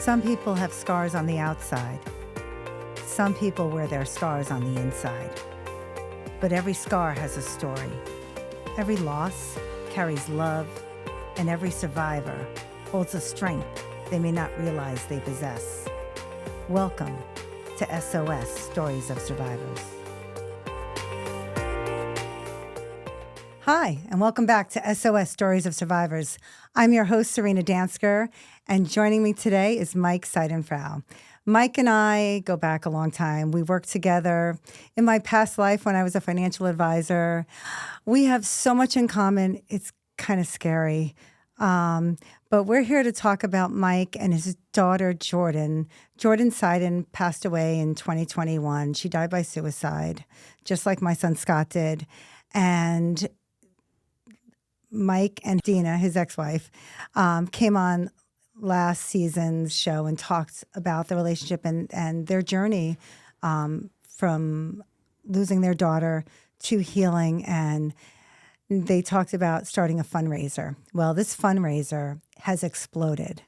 Some people have scars on the outside. Some people wear their scars on the inside. But every scar has a story. Every loss carries love, and every survivor holds a strength they may not realize they possess. Welcome to S.O.S. Stories of Survivors. Hi, and welcome back to S.O.S. Stories of Survivors. I'm your host, Serina Dansker, and joining me today is Mike Seidenfrau. Mike and I go back a long time. We worked together in my past life when I was a financial advisor. We have so much in common, it's kind of scary. But we're here to talk about Mike and his daughter, Jordyn. Jordyn Seiden passed away in 2021. She died by suicide, just like my son Scott did. And Mike and Dina, his ex-wife, came on last season's show and talked about the relationship and their journey from losing their daughter to healing. And they talked about starting a fundraiser. Well, this fundraiser has exploded.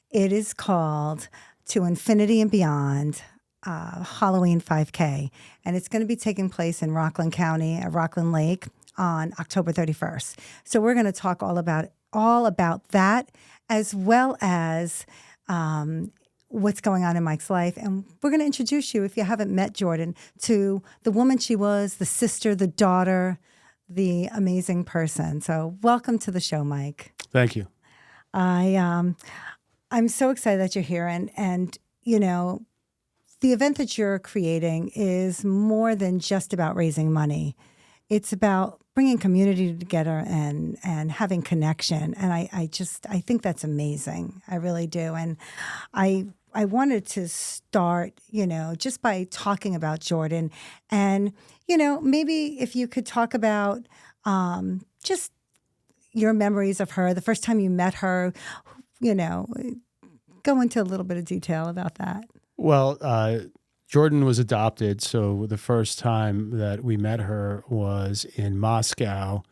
It is called To Infinity and Beyond Halloween 5K. And it's going to be taking place in Rockland County at Rockland Lake on October 31st. So we're going to talk all about that, as well as what's going on in Mike's life. And we're going to introduce you, if you haven't met Jordyn, to the woman she was, the sister, the daughter, the amazing person. So welcome to the show, Mike. Thank you. I'm so excited that you're here. And you know, the event that you're creating is more than just about raising money. It's about bringing community together and having connection. And I think that's amazing. I really do. And I wanted to start, just by talking about Jordyn. And, maybe if you could talk about just your memories of her, the first time you met her, go into a little bit of detail about that. Well, Jordyn was adopted, so the first time that we met her was in Moscow,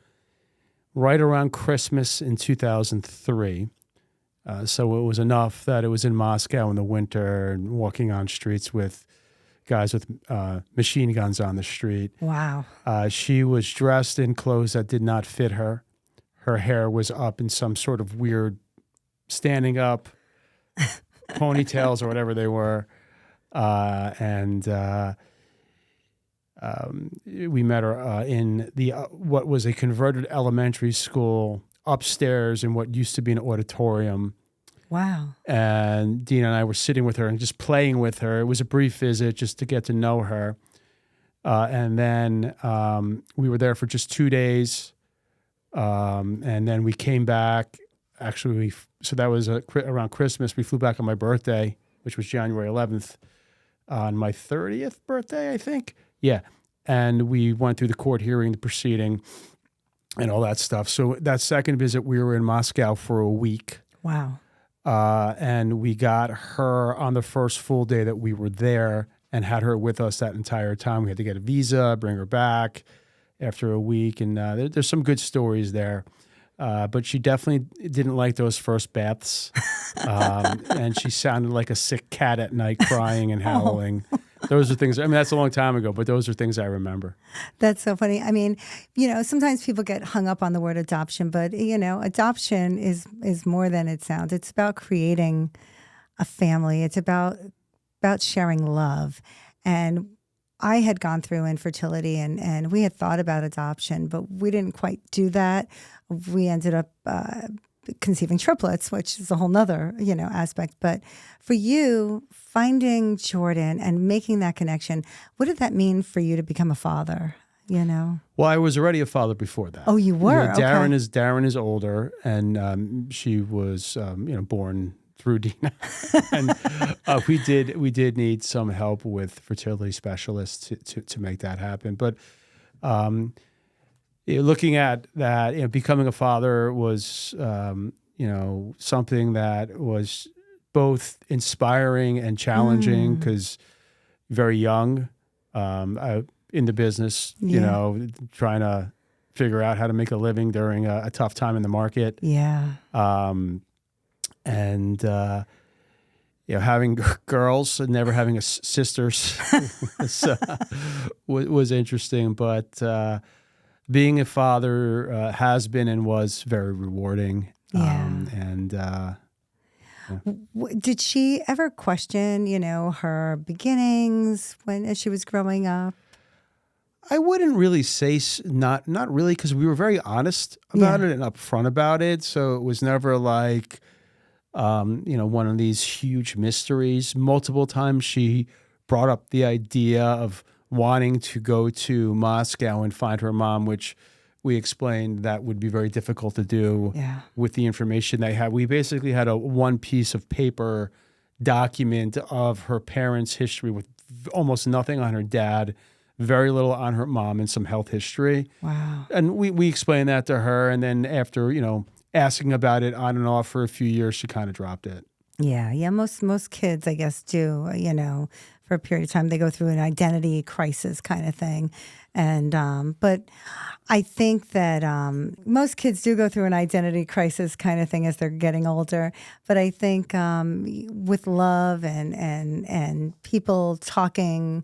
right around Christmas in 2003. So it was enough that it was in Moscow in the winter and walking on streets with guys with machine guns on the street. Wow. She was dressed in clothes that did not fit her. Her hair was up in some sort of weird standing up ponytails or whatever they were. We met her in the what was a converted elementary school upstairs in what used to be an auditorium. Wow. And Dina and I were sitting with her and just playing with her. It was a brief visit just to get to know her. And then we were there for just 2 days. And then we came back. Actually, so that was around Christmas. We flew back on my birthday, which was January 11th. On my 30th birthday, I think. Yeah. And we went through the court hearing, the proceeding, and all that stuff. So that second visit, we were in Moscow for a week. Wow. And we got her on the first full day that we were there and had her with us that entire time. We had to get a visa, bring her back after a week. And there's some good stories there. But she definitely didn't like those first baths. And she sounded like a sick cat at night, crying and howling. Those are things, that's a long time ago, but those are things I remember. That's so funny. Sometimes people get hung up on the word adoption, but, adoption is more than it sounds. It's about creating a family. It's about sharing love. And I had gone through infertility and we had thought about adoption, but we didn't quite do that. We ended up conceiving triplets, which is a whole nother, aspect. But for you, finding Jordyn and making that connection, what did that mean for you to become a father? Well, I was already a father before that. Oh, you were? Darren Okay. Darren is older, and she was, born through Dina, and we did need some help with fertility specialists to make that happen. But looking at that, becoming a father was something that was both inspiring and challenging because very young, in the business, trying to figure out how to make a living during a tough time in the market. Yeah. having girls and never having sisters was interesting. But being a father has been and was very rewarding. Yeah. Did she ever question, her beginnings as she was growing up? I wouldn't really say not really, because we were very honest about it and upfront about it. So it was never like, one of these huge mysteries. Multiple times she brought up the idea of wanting to go to Moscow and find her mom, which we explained that would be very difficult to do with the information they had. We basically had a one piece of paper document of her parents' history with almost nothing on her dad, very little on her mom, and some health history. Wow. And we explained that to her. And then after, asking about it on and off for a few years, she kind of dropped it. Yeah. Most kids, I guess, do, for a period of time. They go through an identity crisis kind of thing. And, but I think that most kids do go through an identity crisis kind of thing as they're getting older. But I think with love and people talking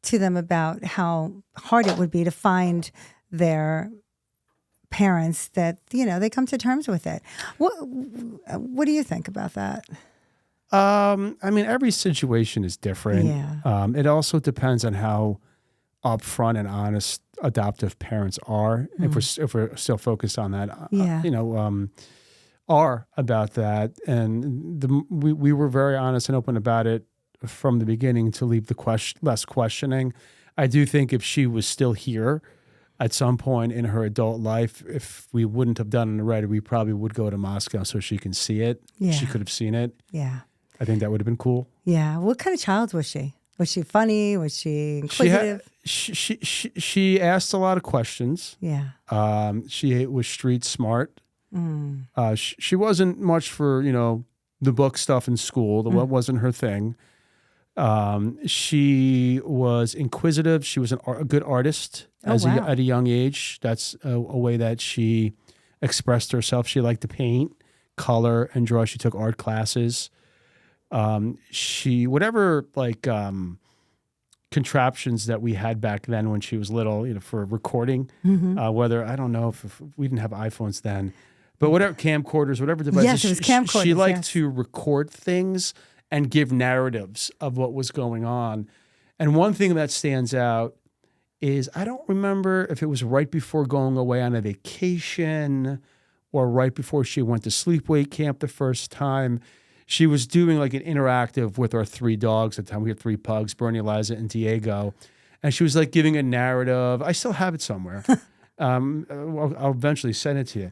to them about how hard it would be to find their parents, that they come to terms with it. What do you think about that? Every situation is different. Yeah. It also depends on how upfront and honest adoptive parents are. If we're still focused on that, are about that. And we were very honest and open about it from the beginning to leave the less questioning. I do think if she was still here at some point in her adult life, if we wouldn't have done it already, we probably would go to Moscow so she can see it. Yeah. She could have seen it. Yeah. I think that would have been cool. Yeah. What kind of child was she? Was she funny? Was she inquisitive? She asked a lot of questions. Yeah. She was street smart. She wasn't much for, the book stuff in school. That wasn't her thing. She was inquisitive. She was a good artist at a young age. That's a way that she expressed herself. She liked to paint, color, and draw. She took art classes. Contraptions that we had back then when she was little, for recording, whether, I don't know if we didn't have iPhones then, but whatever, camcorders, whatever devices. Yes, it was camcorders. She liked to record things and give narratives of what was going on. And one thing that stands out is, I don't remember if it was right before going away on a vacation or right before she went to sleepaway camp the first time. She was doing like an interactive with our three dogs at the time. We had three pugs, Bernie, Eliza, and Diego. And she was like giving a narrative. I still have it somewhere. I'll eventually send it to you.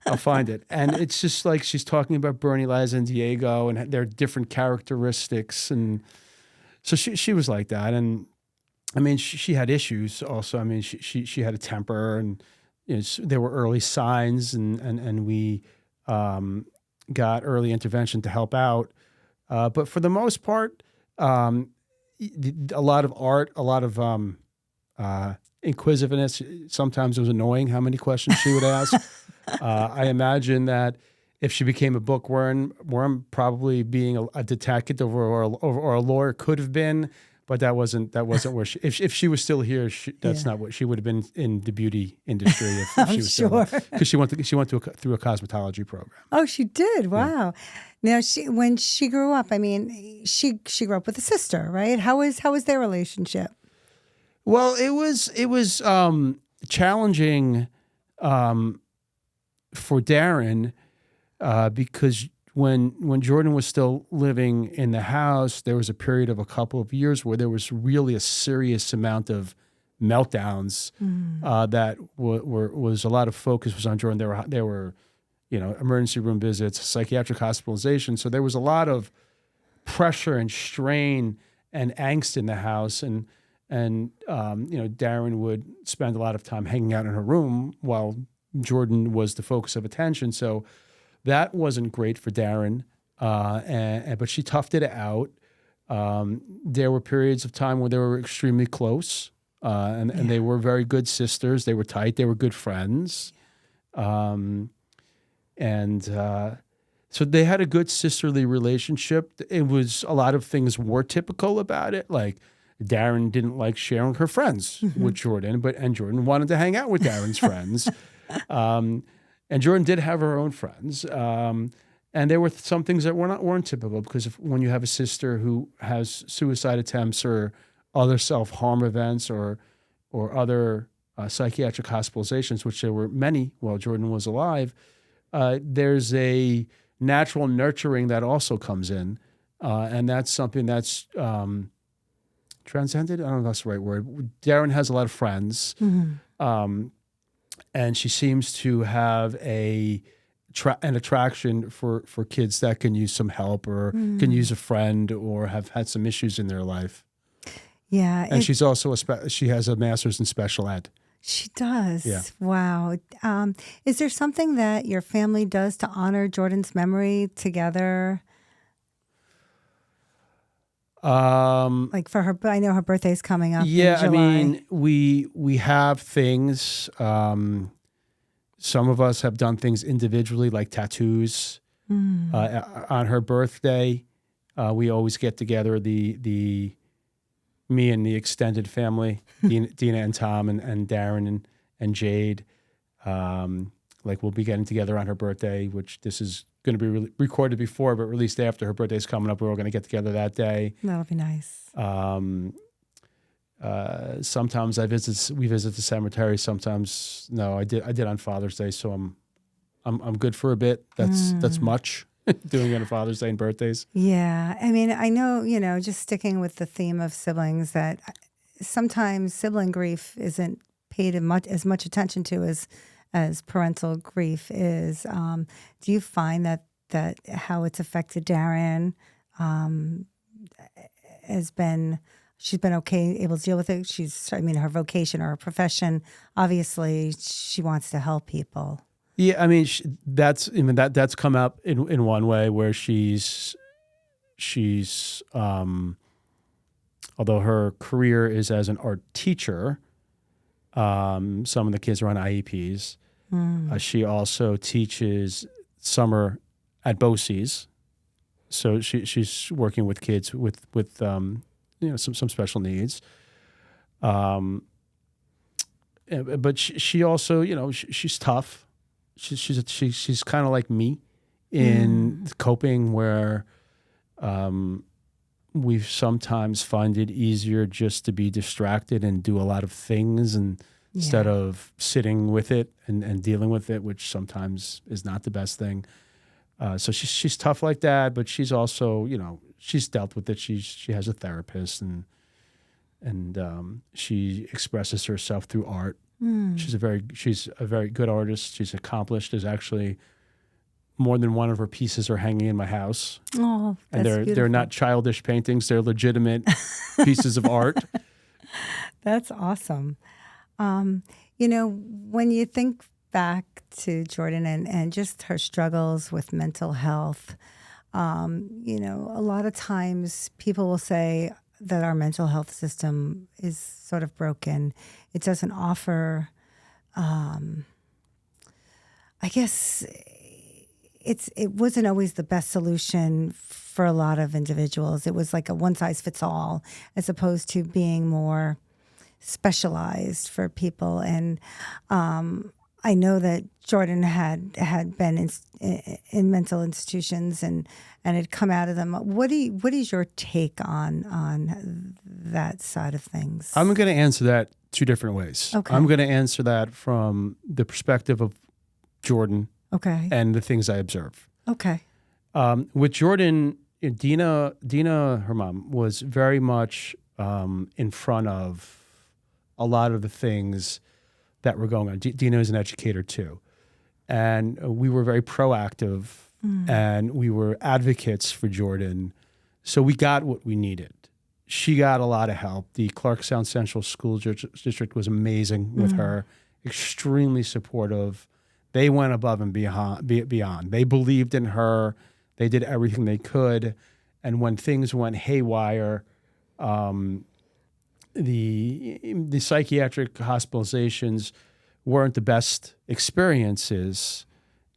I'll find it. And it's just like she's talking about Bernie, Eliza, and Diego and their different characteristics. And so she was like that. And she had issues also. She had a temper, and there were early signs, and we got early intervention to help out. But for the most part, a lot of art, a lot of inquisitiveness. Sometimes it was annoying how many questions she would ask. I imagine that if she became a bookworm, probably being a detective or a lawyer could have been, but that wasn't where she. If she was still here, that's not what she would have been in the beauty industry. If she was sure, because she went through a cosmetology program. Oh, she did. Wow. Yeah. Now, when she grew up, she grew up with a sister, right? How was their relationship? Well, it was challenging for Darren because when Jordyn was still living in the house, there was a period of a couple of years where there was really a serious amount of meltdowns that was a lot of focus was on Jordyn. There were emergency room visits, psychiatric hospitalization. So there was a lot of pressure and strain and angst in the house, and Darren would spend a lot of time hanging out in her room while Jordyn was the focus of attention. So that wasn't great for Darren, but she toughed it out. There were periods of time where they were extremely close, and they were very good sisters. They were tight. They were good friends. So they had a good sisterly relationship. It was a lot of things were typical about it. Like Darren didn't like sharing her friends with Jordyn, and Jordyn wanted to hang out with Darren's friends. And Jordyn did have her own friends. And there were some things that weren't typical, because when you have a sister who has suicide attempts or other self-harm events or other psychiatric hospitalizations, which there were many while Jordyn was alive, there's a natural nurturing that also comes in. And that's something that's transcended. I don't know if that's the right word. Darren has a lot of friends. And she seems to have an attraction for kids that can use some help or can use a friend or have had some issues in their life. Yeah. And she's also she has a master's in special ed. She does. Yeah. Wow. Is there something that your family does to honor Jordyn's memory together? Like for her, I know her birthday's coming up. Yeah, in July. I mean, we have things. Some of us have done things individually, like tattoos. On her birthday, we always get together, me and the extended family, Dina and Tom and Darren and Jade. Like we'll be getting together on her birthday, which this is going to be recorded before, but released after. Her birthday's coming up. We're all going to get together that day. That'll be nice. Sometimes we visit the cemetery. Sometimes no, I did on Father's Day. So I'm good for a bit. That's much doing it on Father's Day and birthdays. Yeah. I mean, I know, just sticking with the theme of siblings, that sometimes sibling grief isn't paid as much attention to as parental grief is. Do you find that how it's affected Darren she's been okay, able to deal with it? Her vocation or her profession, obviously she wants to help people. Yeah, I mean that's come up in one way where she's although her career is as an art teacher, some of the kids are on IEPs. She also teaches summer at BOCES, so she's working with kids with some special needs. But she also she's tough. She's kind of like me in coping, where we sometimes find it easier just to be distracted and do a lot of things instead of sitting with it and dealing with it, which sometimes is not the best thing. So she's tough like that, but she's also, she's dealt with it. She has a therapist and she expresses herself through art. She's a very good artist. She's accomplished. There's actually more than one of her pieces are hanging in my house. Oh, that's and they're beautiful. not childish paintings. They're legitimate pieces of art. That's awesome. When you think back to Jordyn and just her struggles with mental health, a lot of times people will say that our mental health system is sort of broken. It doesn't offer, I guess it wasn't always the best solution for a lot of individuals. It was like a one size fits all, as opposed to being more specialized for people. And I know that Jordyn had been in mental institutions and had come out of them. What is your take on that side of things? I'm going to answer that two different ways. Okay. I'm going to answer that from the perspective of Jordyn. Okay. And the things I observe. Okay. With Jordyn, Dina, her mom, was very much in front of a lot of the things that were going on. Dina is an educator too. And we were very proactive and we were advocates for Jordyn. So we got what we needed. She got a lot of help. The Clarkstown Central School District was amazing with her, extremely supportive. They went above and beyond. They believed in her. They did everything they could. And when things went haywire, the psychiatric hospitalizations weren't the best experiences.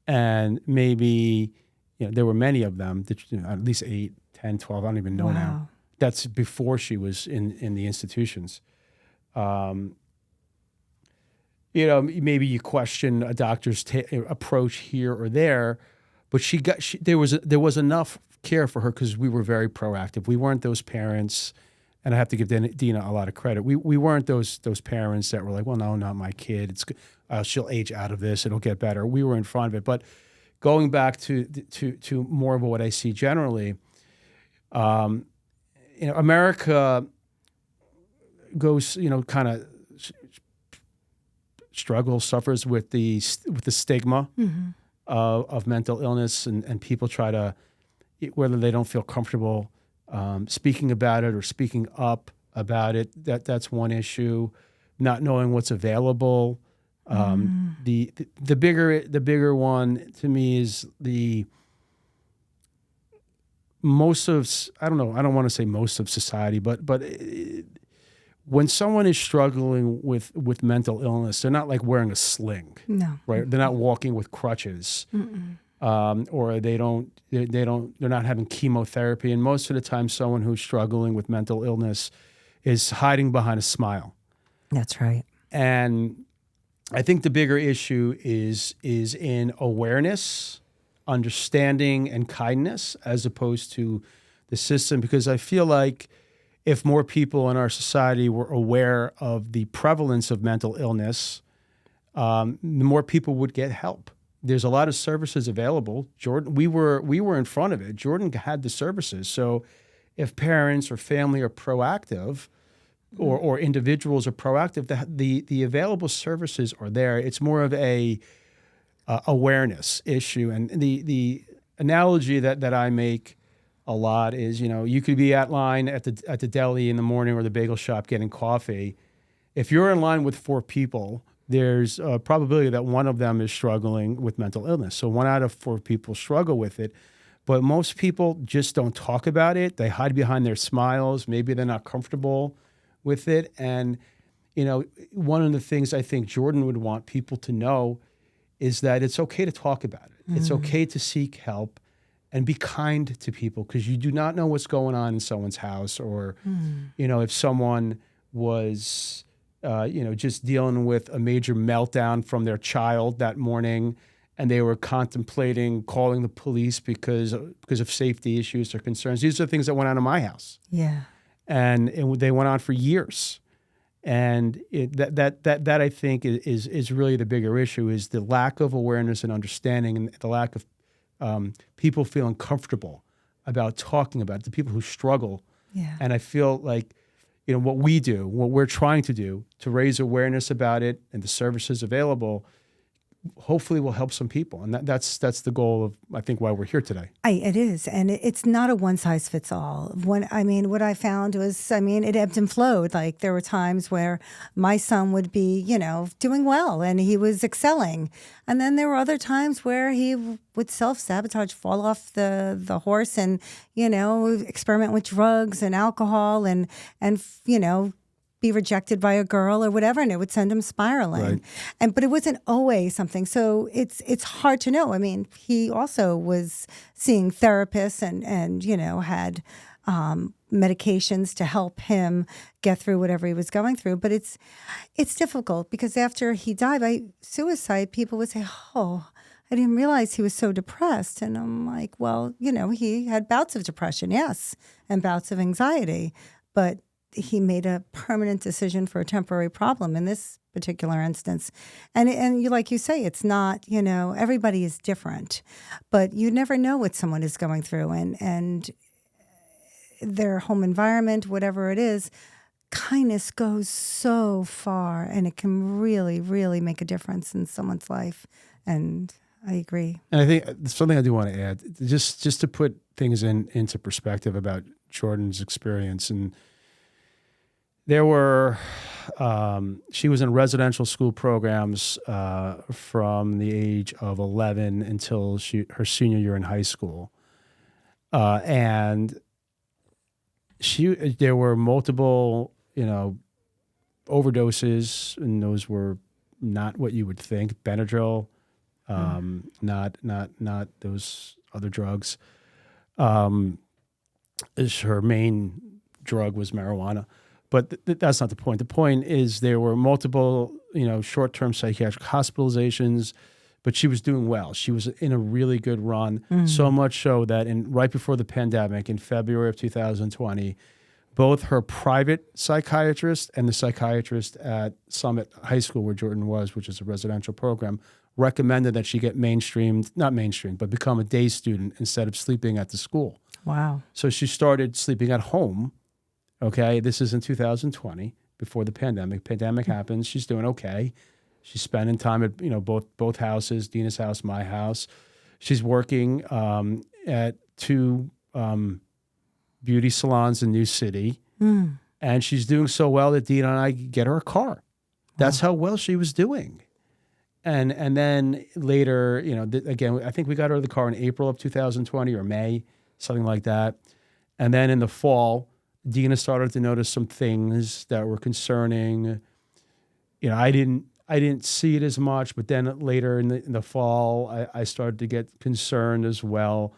And maybe there were many of them, at least 8, 10, 12, I don't even know now. Wow. That's before she was in the institutions. Maybe you question a doctor's approach here or there, but there was enough care for her because we were very proactive. We weren't those parents, and I have to give Dina a lot of credit. We weren't those parents that were like, well, no, not my kid. She'll age out of this. It'll get better. We were in front of it. But going back to more of what I see generally, America goes, kind of suffers with the stigma of mental illness, and people try to, whether they don't feel comfortable speaking about it or speaking up about it. That's one issue. Not knowing what's available. The bigger one to me is I don't want to say most of society, but when someone is struggling with mental illness, they're not like wearing a sling. No. Right? They're not walking with crutches. Or they're not having chemotherapy. And most of the time, someone who's struggling with mental illness is hiding behind a smile. That's right. And I think the bigger issue is in awareness, understanding, and kindness, as opposed to the system. Because I feel like if more people in our society were aware of the prevalence of mental illness, the more people would get help. There's a lot of services available. Jordyn, we were in front of it. Jordyn had the services. So if parents or family are proactive, or individuals are proactive, the available services are there. It's more of a awareness issue. And the analogy that I make a lot is, you could be at line at the deli in the morning or the bagel shop getting coffee. If you're in line with 4 people, there's a probability that one of them is struggling with mental illness. So 1 out of 4 people struggle with it. But most people just don't talk about it. They hide behind their smiles. Maybe they're not comfortable with it. And, one of the things I think Jordyn would want people to know is that it's okay to talk about it. It's okay to seek help and be kind to people, because you do not know what's going on in someone's house, or, if someone was, just dealing with a major meltdown from their child that morning, and they were contemplating calling the police because of safety issues or concerns. These are things that went on in my house. Yeah. And they went on for years. And that I think is really the bigger issue, is the lack of awareness and understanding, and the lack of people feeling comfortable about talking about it, the people who struggle. Yeah. And I feel like, what we're trying to do to raise awareness about it and the services available, hopefully will help some people. And that's the goal of, I think, why we're here today. It is. And it's not a one size fits all. What I found was, it ebbed and flowed. Like, there were times where my son would be, doing well and he was excelling. And then there were other times where he would self-sabotage, fall off the horse, and, experiment with drugs and alcohol and be rejected by a girl or whatever, and it would send him spiraling. Right. But it wasn't always something. So it's hard to know. He also was seeing therapists and had medications to help him get through whatever he was going through. But it's difficult, because after he died by suicide, people would say, "Oh, I didn't realize he was so depressed." And I'm like, well, he had bouts of depression, yes, and bouts of anxiety, but he made a permanent decision for a temporary problem in this particular instance. And you, like you say, it's not, everybody is different, but you never know what someone is going through, and their home environment, whatever it is. Kindness goes so far, and it can really, really make a difference in someone's life. And I agree. And I think something I do want to add, just to put things into perspective about Jordyn's experience. And there were, she was in residential school programs from the age of 11 until her senior year in high school. And there were multiple, overdoses, and those were not what you would think. Benadryl, not those other drugs. Her main drug was marijuana. But that's not the point. The point is there were multiple, short-term psychiatric hospitalizations, but she was doing well. She was in a really good run, so much so that right before the pandemic, in February of 2020, both her private psychiatrist and the psychiatrist at Summit High School, where Jordyn was, which is a residential program, recommended that she get not mainstreamed, but become a day student instead of sleeping at the school. Wow. So she started sleeping at home. Okay, this is in 2020, before the pandemic. Pandemic happens. She's doing okay. She's spending time at both houses, Dina's house, my house. She's working at 2 beauty salons in New City, and she's doing so well that Dina and I get her a car. That's how well she was doing. And then later, again, I think we got her the car in April of 2020 or May, something like that. And then in the fall, Dina started to notice some things that were concerning. I didn't see it as much, but then later in the fall, I started to get concerned as well.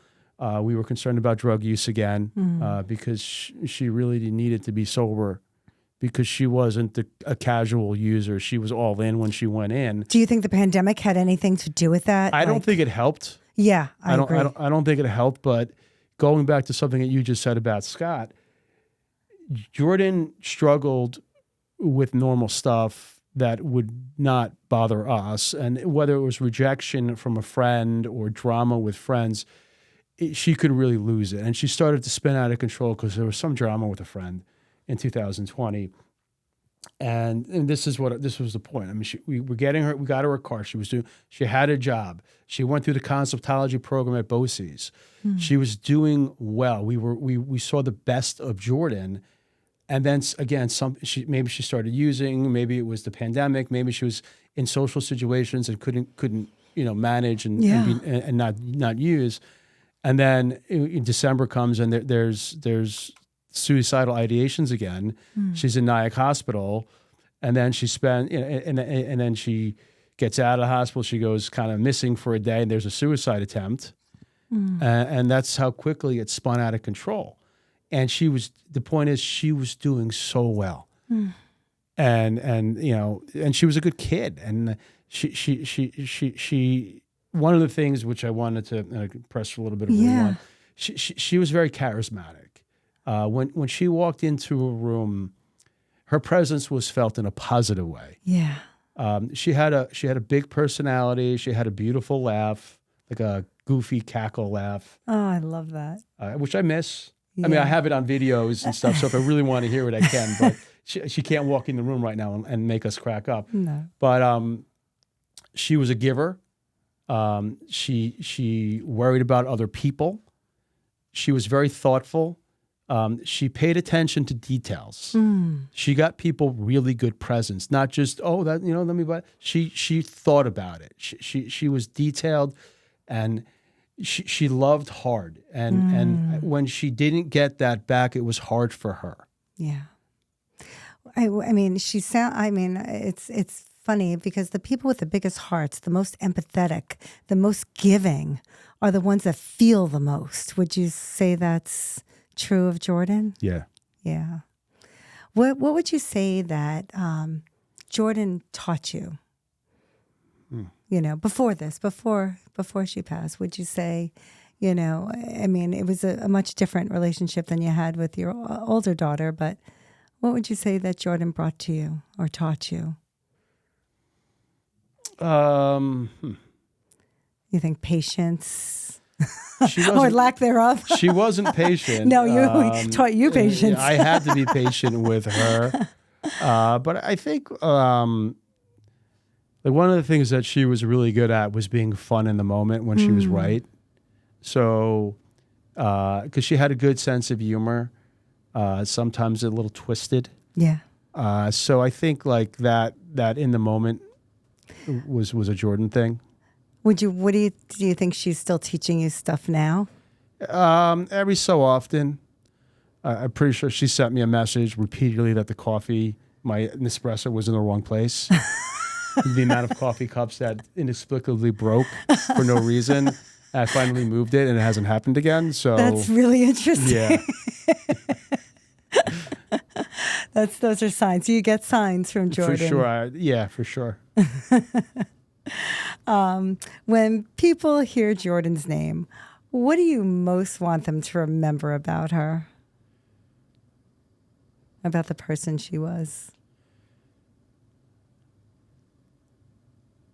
We were concerned about drug use again because she really needed to be sober because she wasn't a casual user. She was all in when she went in. Do you think the pandemic had anything to do with that? I don't think it helped. Yeah, I agree. I don't think it helped, but going back to something that you just said about Scott, Jordyn struggled with normal stuff that would not bother us. And whether it was rejection from a friend or drama with friends, she could really lose it. And she started to spin out of control because there was some drama with a friend in 2020. And this was the point. I mean, we got her a car. She had a job. She went through the conceptology program at BOCES. She was doing well. We saw the best of Jordyn. And then again, maybe she started using, maybe it was the pandemic, maybe she was in social situations and couldn't manage and not use. And then in December comes and there's suicidal ideations again. She's in Nyack Hospital, and then and then she gets out of the hospital. She goes kind of missing for a day, and there's a suicide attempt, and that's how quickly it spun out of control. And the point is, she was doing so well, and she was a good kid, and she one of the things which I wanted to press a little bit of rewind, she was very charismatic. When she walked into a room, her presence was felt in a positive way. Yeah. She had a big personality. She had a beautiful laugh, like a goofy cackle laugh. Oh, I love that. Which I miss. Yeah. I mean, I have it on videos and stuff, so if I really want to hear it, I can. But she can't walk in the room right now and make us crack up. No. But she was a giver. She worried about other people. She was very thoughtful. She paid attention to details. She got people really good presents, not just, let me buy. She thought about it. She was detailed, and she loved hard. And when she didn't get that back, it was hard for her. Yeah. I mean, it's funny because the people with the biggest hearts, the most empathetic, the most giving are the ones that feel the most. Would you say that's true of Jordyn? Yeah. Yeah. What would you say that Jordyn taught you? Before she passed, would you say, it was a much different relationship than you had with your older daughter, but what would you say that Jordyn brought to you or taught you? You think patience? Or lack thereof? She wasn't patient. No, we taught you patience. I had to be patient with her. But I think one of the things that she was really good at was being fun in the moment when she was right. So, because she had a good sense of humor, sometimes a little twisted. Yeah. So I think like that in the moment was a Jordyn thing. Do you think she's still teaching you stuff now? Every so often. I'm pretty sure she sent me a message repeatedly that my Nespresso was in the wrong place. The amount of coffee cups that inexplicably broke for no reason. I finally moved it, and it hasn't happened again. So That's really interesting. yeah. Those are signs. You get signs from Jordyn. For sure. Yeah, for sure. When people hear Jordyn's name, what do you most want them to remember about her? About the person she was?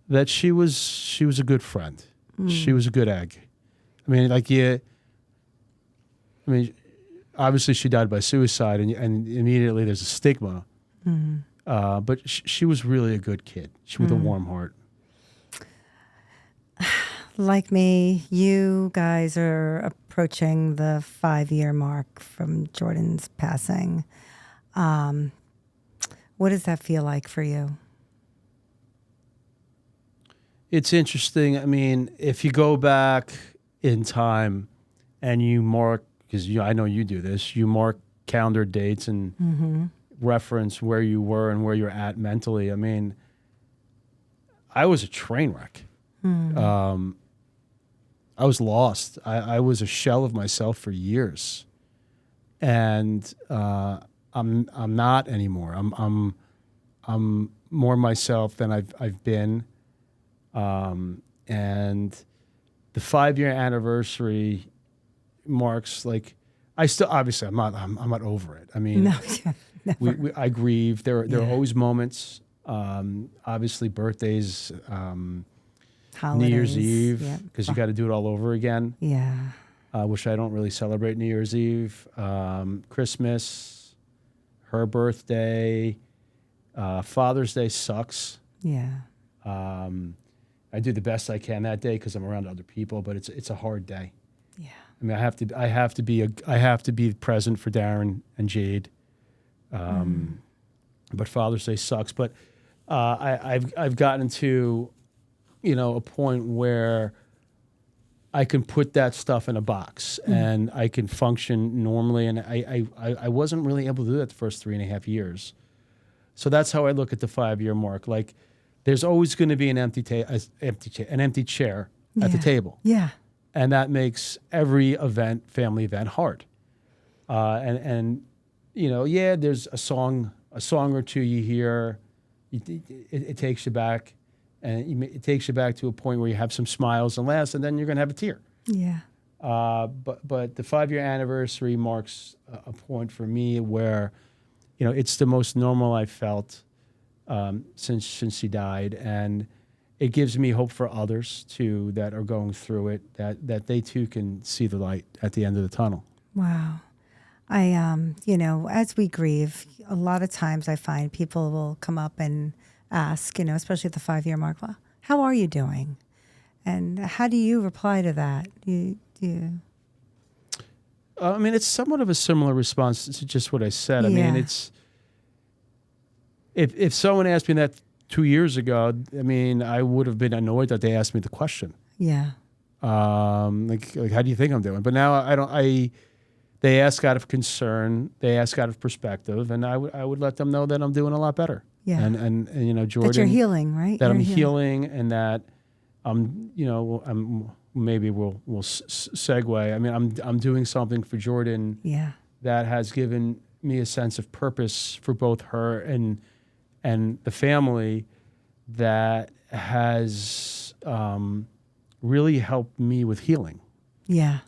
That she was a good friend. She was a good egg. I mean, obviously she died by suicide, and immediately there's a stigma. But she was really a good kid. She with a warm heart. Like me, you guys are approaching the 5-year mark from Jordyn's passing. What does that feel like for you? It's interesting. I mean, if you go back in time and you mark, because I know you do this, you mark calendar dates and reference where you were and where you're at mentally. I mean, I was a train wreck. I was lost. I was a shell of myself for years, and I'm not anymore. I'm more myself than I've been. And the 5-year anniversary marks, like, I still, obviously I'm not over it. I mean, No, never. I grieve. There are always moments, obviously birthdays, Holidays, New Year's Eve, yeah. because you got to do it all over again, Yeah. which I don't really celebrate New Year's Eve, Christmas, her birthday, Father's Day sucks. Yeah. I do the best I can that day because I'm around other people, but it's a hard day. Yeah. I mean, I have to be present for Darren and Jade. But Father's Day sucks. But I've gotten to, a point where I can put that stuff in a box and I can function normally. And I wasn't really able to do that the first 3.5 years. So that's how I look at the 5-year mark. Like, there's always going to be an empty chair at the table. Yeah. And that makes every family event hard. And there's a song or two you hear, it takes you back, and it takes you back to a point where you have some smiles and laughs, and then you're going to have a tear. Yeah. But the 5-year anniversary marks a point for me where, it's the most normal I've felt since she died, and it gives me hope for others too that are going through it, that they too can see the light at the end of the tunnel. Wow. I, as we grieve, a lot of times I find people will come up and ask, especially at the 5-year mark, well, how are you doing? And how do you reply to that? I mean, it's somewhat of a similar response to just what I said. I mean, it's, if someone asked me that 2 years ago, I mean, I would have been annoyed that they asked me the question. Yeah. Like, how do you think I'm doing? But now they ask out of concern, they ask out of perspective, and I would let them know that I'm doing a lot better. Yeah. And Jordyn, that you're healing, right? That I'm healing, and that maybe we'll segue. I mean, I'm doing something for Jordyn. Yeah. That has given me a sense of purpose for both her and the family, that has really helped me with healing. Yeah.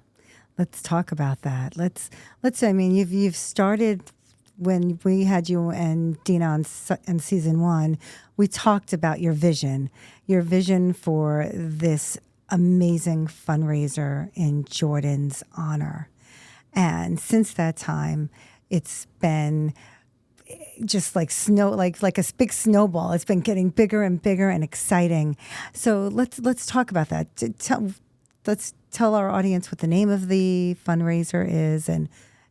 Let's talk about that. Let's. I mean, you've started when we had you and Dina in season 1. We talked about your vision for this amazing fundraiser in Jordyn's honor, and since that time, it's been just like like a big snowball. It's been getting bigger and bigger and exciting. So let's talk about that. Let's tell our audience what the name of the fundraiser is and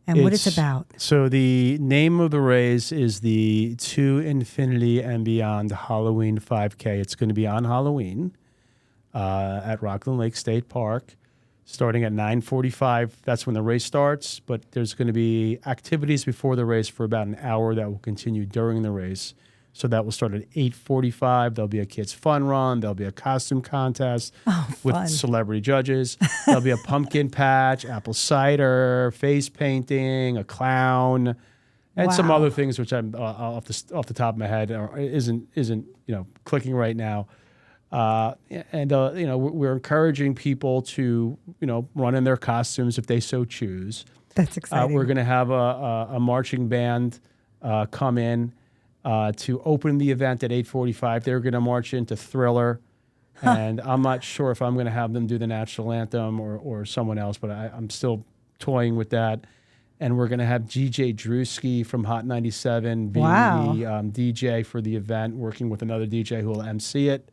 what it's about. So the name of the race is the To Infinity and Beyond Halloween 5K. It's going to be on Halloween at Rockland Lake State Park, starting at 9:45. That's when the race starts, but there's going to be activities before the race for about an hour that will continue during the race. So that will start at 8:45. There'll be a kids fun run. There'll be a costume contest with fun. celebrity judges. There'll be a pumpkin patch, apple cider, face painting, a clown, and some Wow. other things which I'm off the top of my head isn't clicking right now. We're encouraging people to run in their costumes if they so choose. That's exciting. We're going to have a marching band come in to open the event at 8:45. They're going to march into Thriller, and I'm not sure if I'm going to have them do the national anthem or someone else, but I'm still toying with that. And we're going to have DJ Drewski from Hot 97 being the DJ for the event, working with another DJ who will MC it.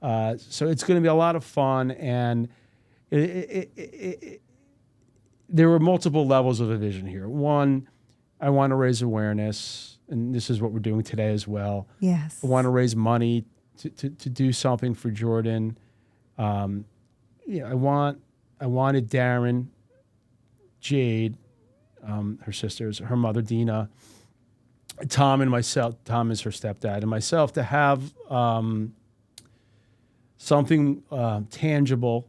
So it's going to be a lot of fun, and there were multiple levels of the vision here. One, I want to raise awareness, and this is what we're doing today as well. Yes. I want to raise money to do something for Jordyn. I wanted Darren, Jade, her sisters, her mother Dina, Tom and myself. Tom is her stepdad, and myself to have something tangible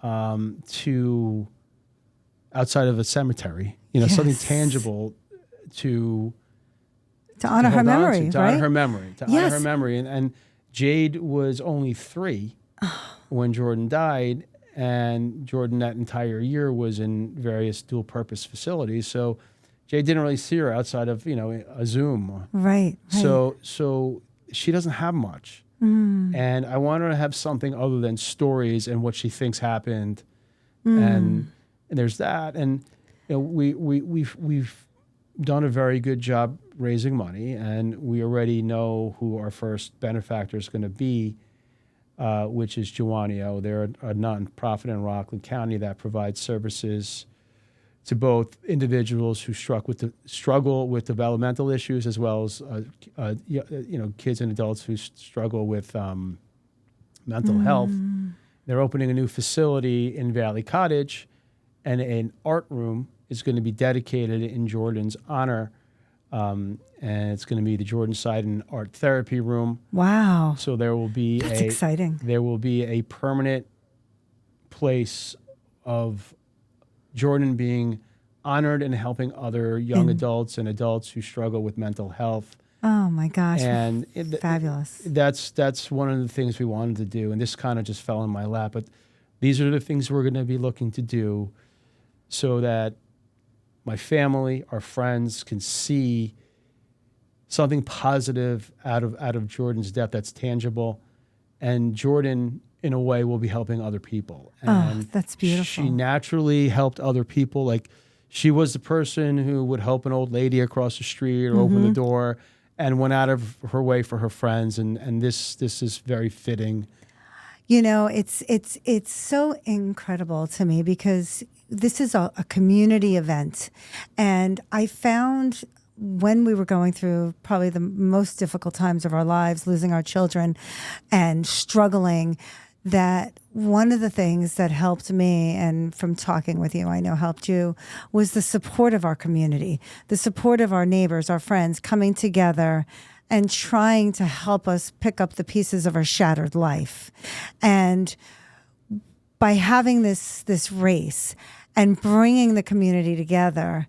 to outside of a cemetery. Something tangible to honor her memory, to right? honor her memory, honor her memory. And Jade was only 3 when Jordyn died, and Jordyn that entire year was in various dual-purpose facilities. So Jade didn't really see her outside of a Zoom. Right. So she doesn't have much, and I want her to have something other than stories and what she thinks happened, and there's that. And we've done a very good job raising money, and we already know who our first benefactor is going to be, which is Joanio. They're a nonprofit in Rockland County that provides services to both individuals who struggle with developmental issues, as well as kids and adults who struggle with mental health. They're opening a new facility in Valley Cottage, and an art room is going to be dedicated in Jordyn's honor, and it's going to be the Jordyn Seiden Art Therapy Room. Wow! So there will be That's exciting. There will be a permanent place of Jordyn being honored and helping other young adults and adults who struggle with mental health. Oh my gosh! And fabulous. That's one of the things we wanted to do, and this kind of just fell in my lap. But these are the things we're going to be looking to do, so that my family, our friends, can see something positive out of Jordyn's death that's tangible, and Jordyn, in a way, will be helping other people. And that's beautiful. She naturally helped other people. Like, she was the person who would help an old lady across the street or open the door, and went out of her way for her friends. And this is very fitting. It's so incredible to me, because this is a community event. And I found when we were going through probably the most difficult times of our lives, losing our children and struggling, that one of the things that helped me, and from talking with you, I know helped you, was the support of our community, the support of our neighbors, our friends coming together and trying to help us pick up the pieces of our shattered life. And by having this race and bringing the community together,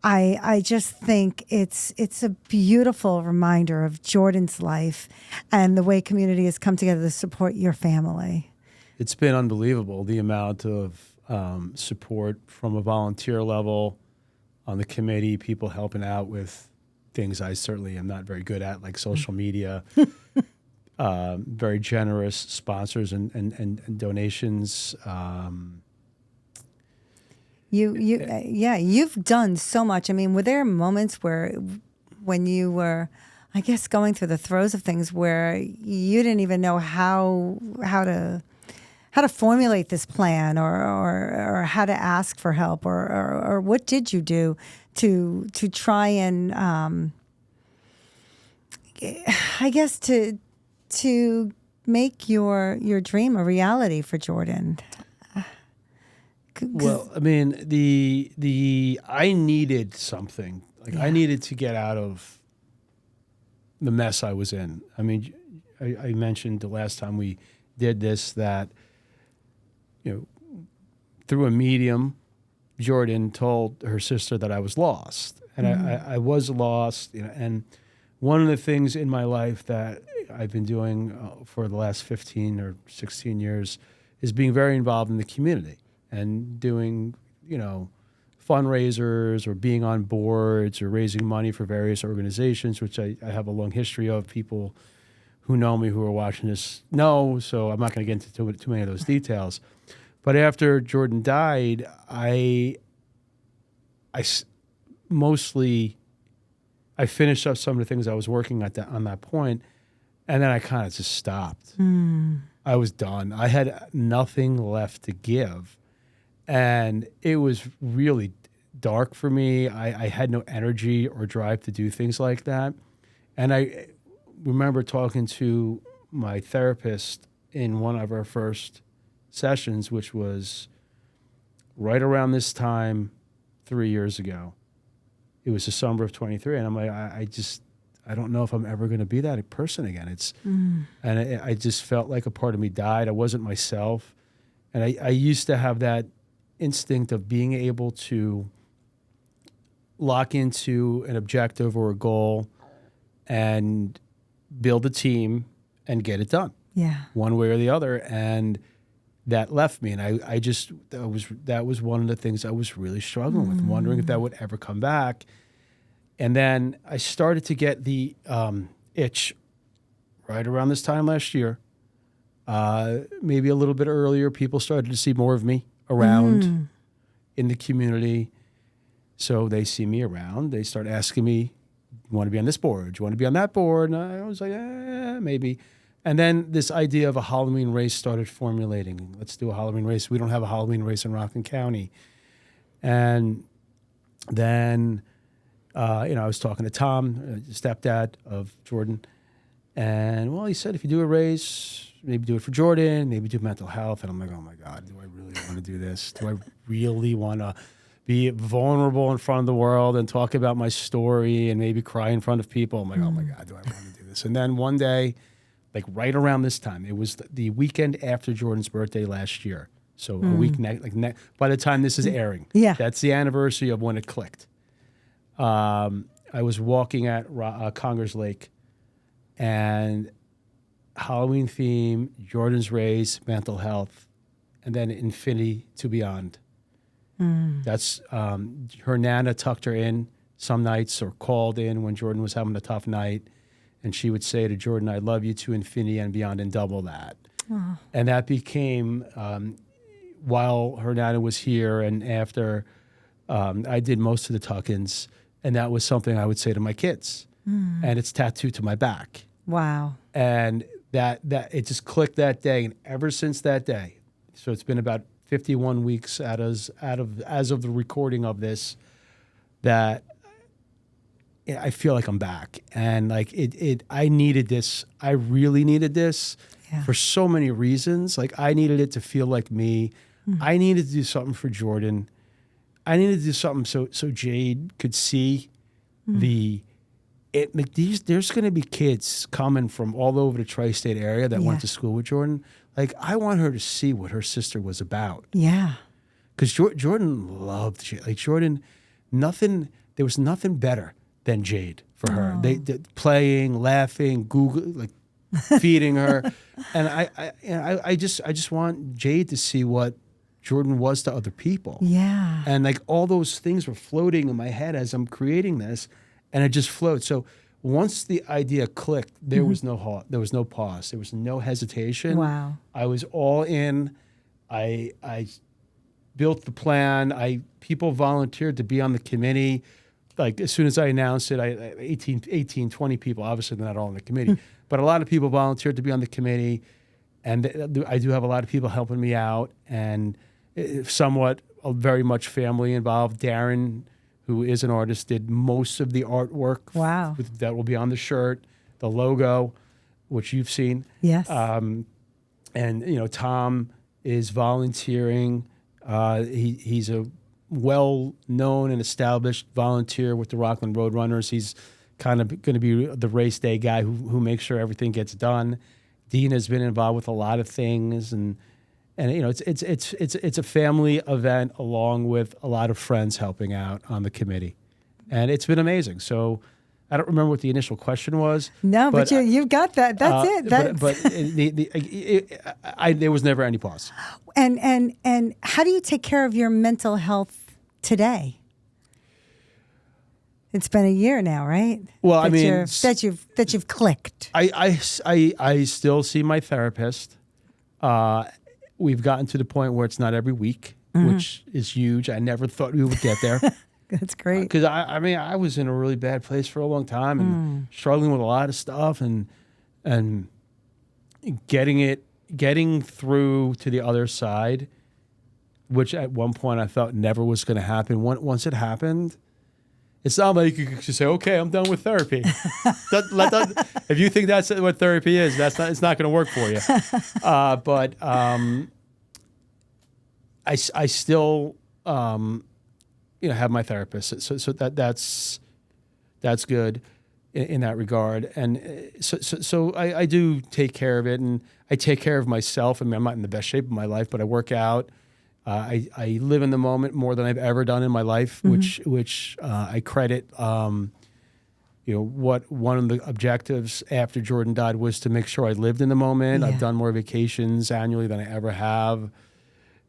I just think it's a beautiful reminder of Jordyn's life and the way community has come together to support your family. It's been unbelievable, the amount of support from a volunteer level on the committee, people helping out with things I certainly am not very good at, like social media. Very generous sponsors and donations. You've done so much. I mean, were there moments when you were, I guess, going through the throes of things where you didn't even know how to formulate this plan, or how to ask for help, or what did you do to try and I guess to make your dream a reality for Jordyn? Well, I mean, I needed something. Like, I needed to get out of the mess I was in. I mean, I mentioned the last time we did this that, through a medium, Jordyn told her sister that I was lost. And I was lost. And one of the things in my life that I've been doing for the last 15 or 16 years is being very involved in the community and doing, fundraisers or being on boards or raising money for various organizations, which I have a long history of. People who know me, who are watching this, know, so I'm not going to get into too many of those details. But after Jordyn died, I finished up some of the things I was working on that point, and then I kind of just stopped. I was done. I had nothing left to give, and it was really dark for me. I had no energy or drive to do things like that. And I remember talking to my therapist in one of our first sessions, which was right around this time 3 years ago. It was the summer of 23, and I'm like, I don't know if I'm ever going to be that person again. And I just felt like a part of me died. I wasn't myself, and I used to have that instinct of being able to lock into an objective or a goal and build a team and get it done. Yeah. One way or the other. And that left me. And that was one of the things I was really struggling with, wondering if that would ever come back. And then I started to get the itch right around this time last year. Maybe a little bit earlier, people started to see more of me around in the community. So they see me around. They start asking me, you want to be on this board? Do you want to be on that board? And I was like, maybe. And then this idea of a Halloween race started formulating. Let's do a Halloween race. We don't have a Halloween race in Rockland County. And then, I was talking to Tom, stepdad of Jordyn. And, well, he said, if you do a race, maybe do it for Jordyn, maybe do mental health. And I'm like, oh, my God, do I really want to do this? Do I really want to be vulnerable in front of the world and talk about my story and maybe cry in front of people? I'm like, oh, my God, do I want to do this? And then one day, like right around this time, it was the weekend after Jordyn's birthday last year. So a week, by the time this is airing, that's the anniversary of when it clicked. I was walking at Congers Lake, and Halloween theme, Jordyn's race, mental health, and then infinity to beyond. That's her Nana tucked her in some nights or called in when Jordyn was having a tough night. And she would say to Jordyn, I love you to infinity and beyond and double that. Aww. And that became, while her Nana was here and after, I did most of the tuck-ins. And that was something I would say to my kids. And it's tattooed to my back. Wow. And that it just clicked that day. And ever since that day, so it's been about 51 weeks as of the recording of this, that I feel like I'm back. And like I needed this. I really needed this for so many reasons. Like I needed it to feel like me. I needed to do something for Jordyn. I needed to do something so Jade could see there's going to be kids coming from all over the tri-state area that went to school with Jordyn. Like I want her to see what her sister was about. Yeah. Because Jordyn loved Jade. Like Jordyn, there was nothing better than Jade for her. They playing, laughing, feeding her. And I just want Jade to see what Jordyn was to other people. Yeah. And like all those things were floating in my head as I'm creating this, and it just flowed. So once the idea clicked, there was no pause. There was no hesitation. Wow. I was all in. I built the plan. People volunteered to be on the committee. Like as soon as I announced it, 18, 20 people, obviously they're not all on the committee, but a lot of people volunteered to be on the committee. And I do have a lot of people helping me out, and somewhat very much family involved. Darren, who is an artist, did most of the artwork. Wow. That will be on the shirt, the logo, which you've seen. Yes. And, Tom is volunteering. He's a well-known and established volunteer with the Rockland Roadrunners. He's kind of going to be the race day guy who makes sure everything gets done. Dina's been involved with a lot of things, and it's a family event along with a lot of friends helping out on the committee, and it's been amazing. So I don't remember what the initial question was. No, but you got that. That's it. There was never any pause. And how do you take care of your mental health today? It's been a year now, right? Well, that you've clicked. I still see my therapist. We've gotten to the point where it's not every week, which is huge. I never thought we would get there. That's great. Because I was in a really bad place for a long time and struggling with a lot of stuff and getting through to the other side, which at one point I thought never was going to happen. Once it happened, it's not like you can just say, "Okay, I'm done with therapy." If you think that's what therapy is, it's not going to work for you. But I still have my therapist, so that's good in that regard. And so I do take care of it, and I take care of myself. I mean, I'm not in the best shape of my life, but I work out. I live in the moment more than I've ever done in my life, which I credit. What one of the objectives after Jordyn died was to make sure I lived in the moment. Yeah. I've done more vacations annually than I ever have.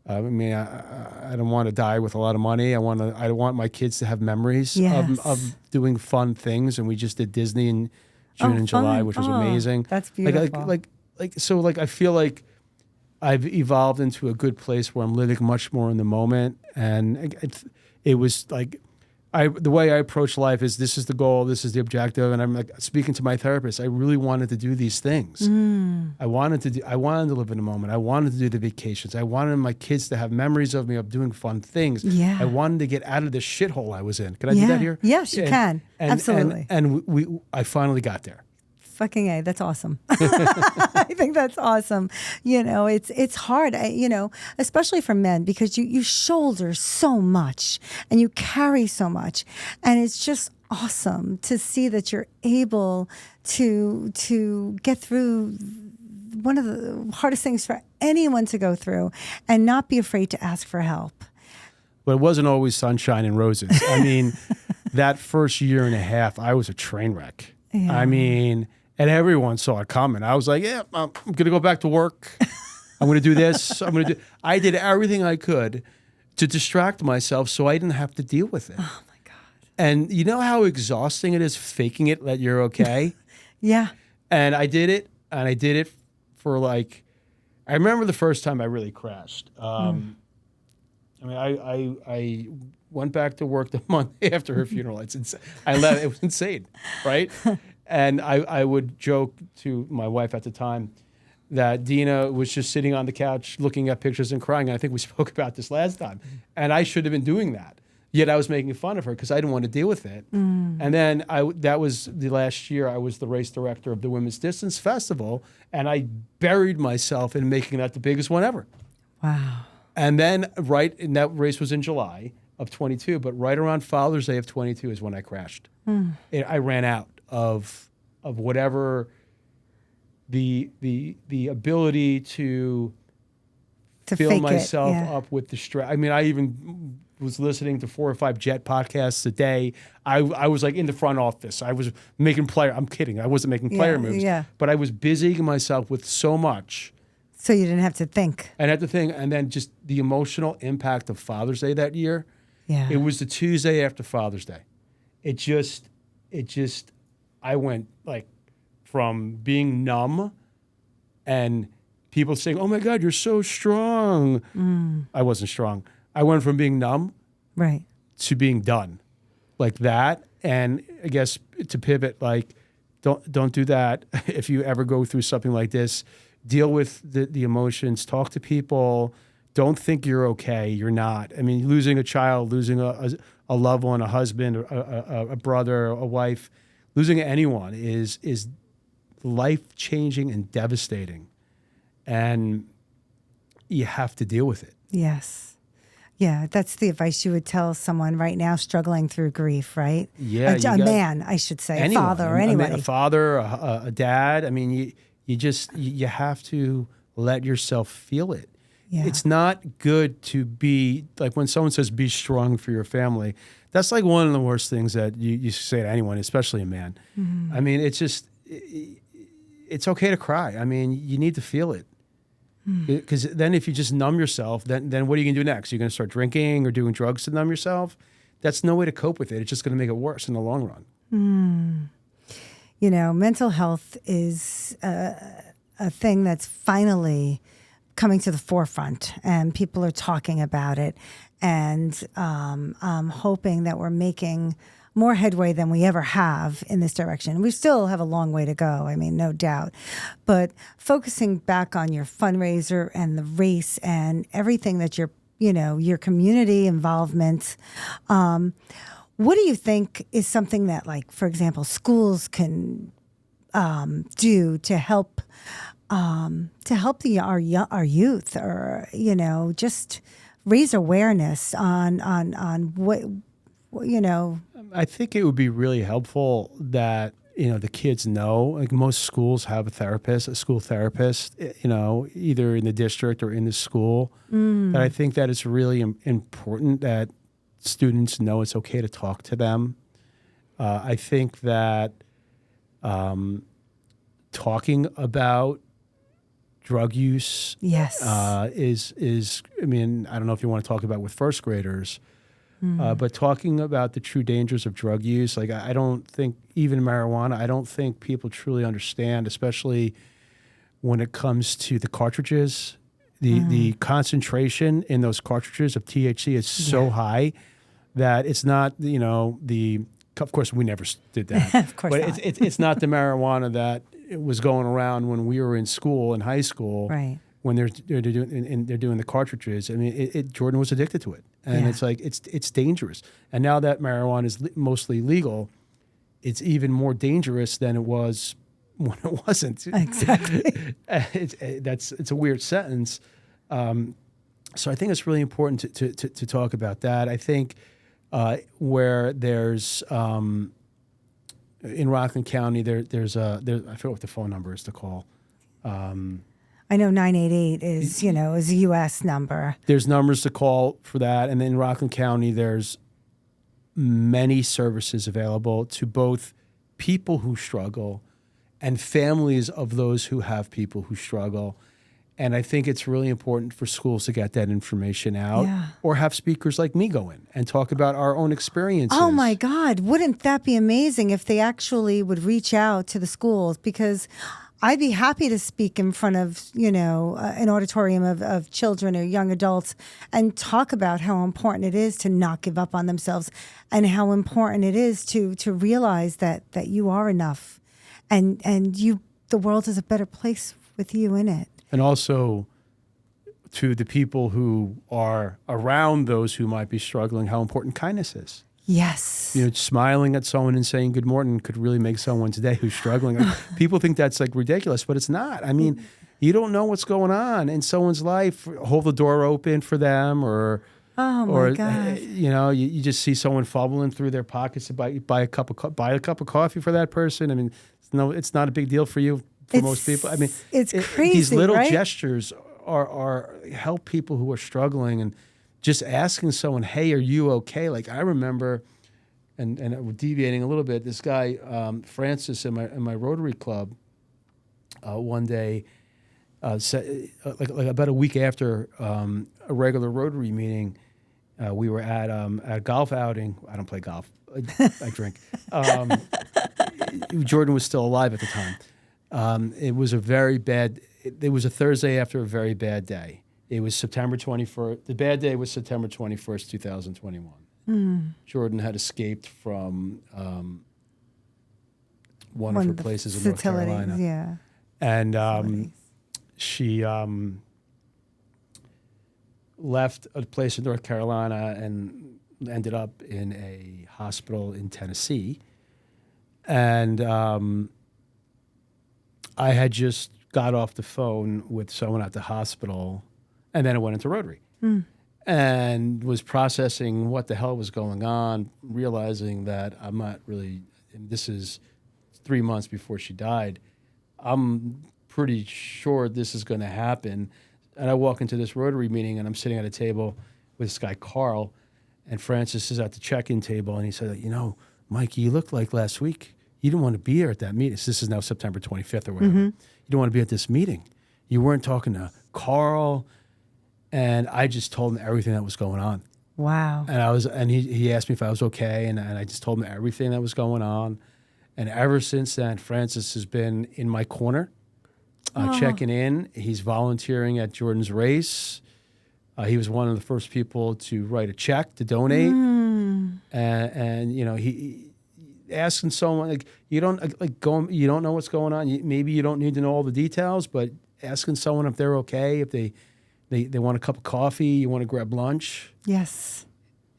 I don't want to die with a lot of money. I want my kids to have memories of doing fun things. And we just did Disney in June and July, which was amazing. That's beautiful. So I feel like I've evolved into a good place where I'm living much more in the moment. And it was like, the way I approach life is, this is the goal, this is the objective. And I'm like speaking to my therapist, I really wanted to do these things. I wanted to live in the moment. I wanted to do the vacations. I wanted my kids to have memories of me of doing fun things. Yeah. I wanted to get out of the shithole I was in. Can I do that here? Yes, you can. Absolutely. And I finally got there. Fucking A, that's awesome. I think that's awesome. It's hard, especially for men, because you shoulder so much and you carry so much. And it's just awesome to see that you're able to get through one of the hardest things for anyone to go through and not be afraid to ask for help. But it wasn't always sunshine and roses. I mean, that first year and a half, I was a train wreck. Yeah. And everyone saw it coming. I was like, yeah, I'm going to go back to work. I'm going to do this. I did everything I could to distract myself so I didn't have to deal with it. Oh, my God. And you know how exhausting it is faking it that you're okay? Yeah. And I did it. And I did it for I remember the first time I really crashed. I went back to work the month after her funeral. It's insane. I left. It was insane, right? And I would joke to my wife at the time that Dina was just sitting on the couch looking at pictures and crying. And I think we spoke about this last time. And I should have been doing that. Yet I was making fun of her because I didn't want to deal with it. And then that was the last year I was the race director of the Women's Distance Festival. And I buried myself in making that the biggest one ever. Wow. And then and that race was in July of 22, but right around Father's Day of 22 is when I crashed. I ran out of whatever the ability to fill myself up with the stress. I mean, I even was listening to 4 or 5 Jet podcasts a day. I was like in the front office. I was making I'm kidding. I wasn't making player moves. Yeah. But I was busying myself with so much. So you didn't have to think. And then just the emotional impact of Father's Day that year. Yeah. It was the Tuesday after Father's Day. It just I went from being numb and people saying, "Oh my God, you're so strong." I wasn't strong. I went from being numb to being done like that. And I guess to pivot, don't do that. If you ever go through something like this, deal with the emotions, talk to people. Don't think you're okay. You're not. I mean, losing a child, losing a loved one, a husband, a brother, a wife, losing anyone is life-changing and devastating. And you have to deal with it. Yes. Yeah, that's the advice you would tell someone right now struggling through grief, right? Yeah, A man, I should say, anyone, a father or a anybody. father, a dad. I mean, you have to let yourself feel it. Yeah. It's not good to be like when someone says be strong for your family. That's like one of the worst things that you say to anyone, especially a man. I mean, it's okay to cry. I mean, you need to feel it. Because then if you just numb yourself, then what are you going to do next? You're going to start drinking or doing drugs to numb yourself? That's no way to cope with it. It's just going to make it worse in the long run. You know, mental health is a thing that's finally coming to the forefront, and people are talking about it. And I'm hoping that we're making more headway than we ever have in this direction. We still have a long way to go, I mean, no doubt. But focusing back on your fundraiser and the race and everything that your community involvement, what do you think is something that, like, for example, schools can do to help our youth, or just raise awareness on what. I think it would be really helpful that, the kids know, like most schools have a school therapist, either in the district or in the school. That I think that it's really important that students know it's okay to talk to them. I think that talking about drug use Yes. is, I mean, I don't know if you want to talk about with first graders, but talking about the true dangers of drug use, like I don't think, even marijuana, I don't think people truly understand, especially when it comes to the cartridges. The concentration in those cartridges of THC is so high that it's not, of course we never did that. Of course but not. it's not the marijuana that it was going around when we were in school, in high school. Right. When they're doing the cartridges. I mean, Jordyn was addicted to it, and it's like it's dangerous. And now that marijuana is mostly legal, it's even more dangerous than it was when it wasn't. Exactly. It's a weird sentence. So I think it's really important to talk about that. I think where there's in Rockland County there's I forget what the phone number is to call. I know 988 is a U.S. number. There's numbers to call for that. And then in Rockland County, there's many services available to both people who struggle and families of those who have people who struggle. And I think it's really important for schools to get that information out, or have speakers like me go in and talk about our own experiences. Oh my God. Wouldn't that be amazing if they actually would reach out to the schools? Because I'd be happy to speak in front of, an auditorium of children or young adults and talk about how important it is to not give up on themselves, and how important it is to realize that you are enough, and the world is a better place with you in it. And also to the people who are around those who might be struggling, how important kindness is. Yes. Smiling at someone and saying good morning could really make someone's day who's struggling. People think that's like ridiculous, but it's not. I mean, you don't know what's going on in someone's life. Hold the door open for them, or God. You just see someone fumbling through their pockets to buy a cup of coffee for that person. I mean, it's not a big deal for you. For most people, I mean, it's crazy. These little right? gestures are help people who are struggling, and just asking someone, "Hey, are you okay?" Like I remember, and we're deviating a little bit. This guy Francis in my Rotary Club, one day, said, like about a week after a regular Rotary meeting, we were at a golf outing. I don't play golf. I drink. Jordyn was still alive at the time. It was a very bad. It was a Thursday after a very bad day. It was September 21st. The bad day was September 21st, 2021. Jordyn had escaped from one of her places in North Carolina. Yeah. And she left a place in North Carolina and ended up in a hospital in Tennessee. And I had just got off the phone with someone at the hospital, and then I went into Rotary. and was processing what the hell was going on, realizing that I'm not really, and this is 3 months before she died, I'm pretty sure this is going to happen. And I walk into this Rotary meeting, and I'm sitting at a table with this guy, Carl, and Francis is at the check-in table, and he said, Mikey, you looked like last week you didn't want to be here at that meeting. So this is now September 25th or whatever. You didn't want to be at this meeting. You weren't talking to Carl. And I just told him everything that was going on. Wow. And he asked me if I was okay, and I just told him everything that was going on. And ever since then, Francis has been in my corner, checking in. He's volunteering at Jordyn's race. He was one of the first people to write a check to donate. And he asking someone, like, you don't know what's going on. Maybe you don't need to know all the details, but asking someone if they're okay, if they want a cup of coffee, you want to grab lunch. Yes.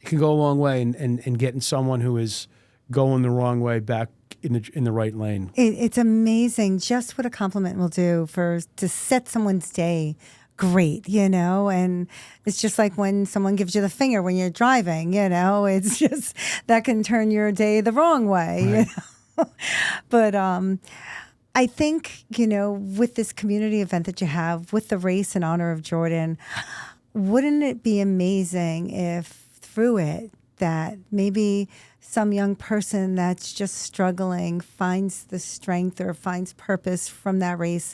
It can go a long way in getting someone who is going the wrong way back in the right lane. It's amazing just what a compliment will do to set someone's day great, and it's just like when someone gives you the finger when you're driving, it's just that can turn your day the wrong way. Right. But I think, with this community event that you have with the race in honor of Jordyn, wouldn't it be amazing if through it that maybe some young person that's just struggling finds the strength or finds purpose from that race